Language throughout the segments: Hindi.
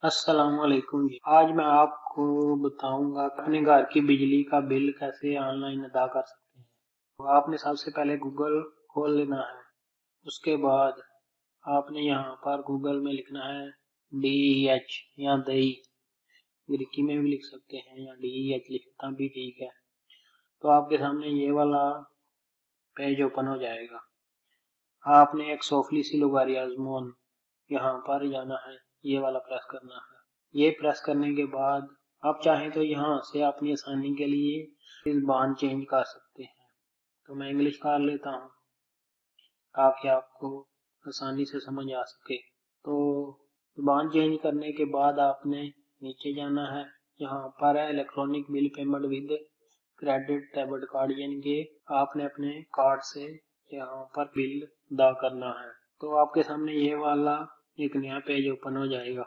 अस्सलामुअलैकुम जी। आज मैं आपको बताऊंगा कि अपने घर की बिजली का बिल कैसे ऑनलाइन अदा कर सकते हैं। तो आपने सबसे पहले गूगल खोल लेना है। उसके बाद आपने यहाँ पर गूगल में लिखना है DEH या दही, ग्रीकी में भी लिख सकते हैं या DEH लिखना भी ठीक है। तो आपके सामने ये वाला पेज ओपन हो जाएगा। आपने एक सोफली सी लुगारी आजमोन यहाँ पर जाना है, ये वाला प्रेस करना है। ये प्रेस करने के बाद आप चाहें तो यहाँ से अपनी आसानी के लिए इस बांध चेंज कर सकते हैं। तो मैं इंग्लिश कर लेता हूँ ताकि आपको आसानी से समझ आ सके। तो बांध चेंज करने के बाद आपने नीचे जाना है। यहाँ पर है electronic bill payment with credit debit card, यानी कि आपने अपने कार्ड से यहाँ पर बिल अदा करना है। तो आपके सामने ये वाला एक नया पेज ओपन हो जाएगा।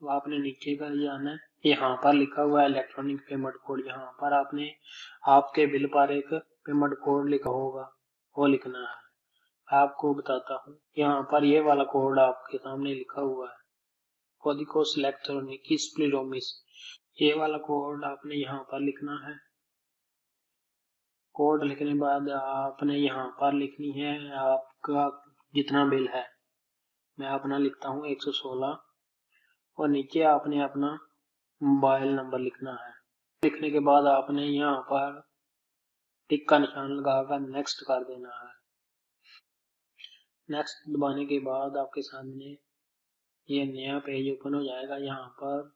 तो आपने नीचे का जाना है। यहाँ पर लिखा हुआ है इलेक्ट्रॉनिक पेमेंट कोड। यहाँ पर आपने आपके बिल पर एक पेमेंट कोड लिखा होगा, वो लिखना है। आपको बताता हूँ, यहाँ पर ये वाला कोड आपके सामने लिखा हुआ है, कोडिकोस इलेक्ट्रॉनिकिस प्लिरोमिस। ये वाला कोड आपने यहाँ पर लिखना है। कोड लिखने के बाद आपने यहाँ पर लिखनी है आपका जितना बिल है। मैं अपना लिखता हूँ 116 और नीचे आपने अपना मोबाइल नंबर लिखना है। लिखने के बाद आपने यहाँ पर टिक का निशान लगाकर नेक्स्ट कर देना है। नेक्स्ट दबाने के बाद आपके सामने ये नया पेज ओपन हो जाएगा। यहाँ पर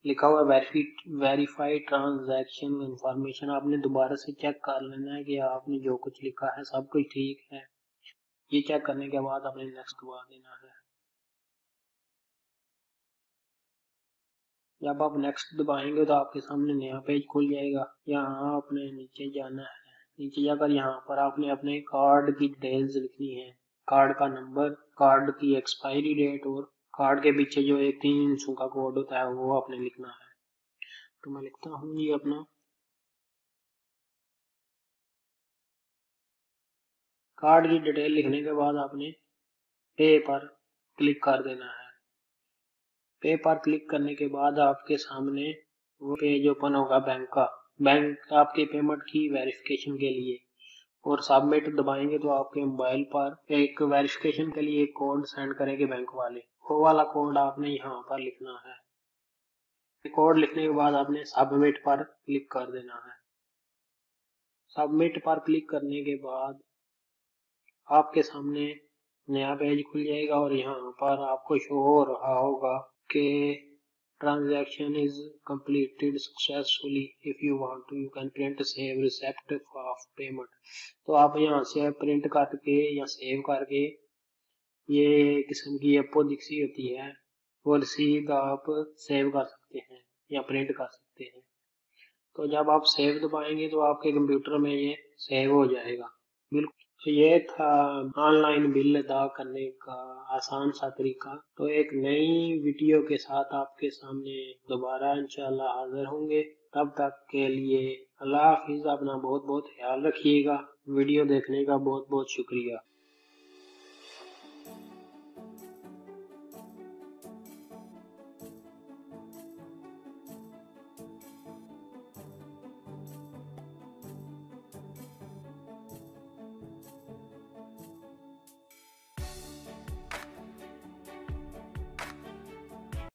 लिखा हुआ वेरीफाइड ट्रांजैक्शन इंफॉर्मेशन। आपने दोबारा से चेक कर लेना है कि आपने जो कुछ लिखा है सब कुछ ठीक है। ये चेक करने के बाद आपने नेक्स्ट दबा देना है। जब आप नेक्स्ट दबाएंगे तो आपके सामने नया पेज खुल जाएगा। यहाँ आपने नीचे जाना है। नीचे जाकर यहाँ पर आपने अपने कार्ड की डिटेल्स लिखनी है, कार्ड का नंबर, कार्ड की एक्सपायरी डेट और कार्ड के पीछे जो एक 3 अंकों का कोड होता है वो आपने लिखना है। तो मैं लिखता हूँ ये अपना कार्ड की डिटेल। लिखने के बाद आपने पे पर क्लिक कर देना है। पे पर क्लिक करने के बाद आपके सामने वो पेज ओपन होगा बैंक का। बैंक आपके पेमेंट की वेरिफिकेशन के लिए, और सबमिट दबाएंगे तो आपके मोबाइल पर एक वेरिफिकेशन के लिए एक कोड सेंड करेंगे बैंक वाले। वो वाला कोड आपने यहाँ पर लिखना है। कोड लिखने के बाद आपने सबमिट पर क्लिक कर देना है। सबमिट पर क्लिक करने के बाद आपके सामने नया पेज खुल जाएगा और यहाँ पर आपको शो हो रहा होगा कि transaction is completed successfully. If you want to, you can print save receipt of payment. तो आप यहाँ से प्रिंट करके या सेव करके, ये किस्म की अपोजिक्सी होती है, वो रसीद आप सेव कर सकते हैं या प्रिंट कर सकते हैं। तो जब आप सेव दबाएंगे तो आपके कंप्यूटर में ये सेव हो जाएगा। बिल्कुल। तो ये था ऑनलाइन बिल अदा करने का आसान सा तरीका। तो एक नई वीडियो के साथ आपके सामने दोबारा इंशाल्लाह हाजिर होंगे। तब तक के लिए अल्लाह हाफिज। अपना बहुत बहुत ख्याल रखिएगा। वीडियो देखने का बहुत बहुत शुक्रिया।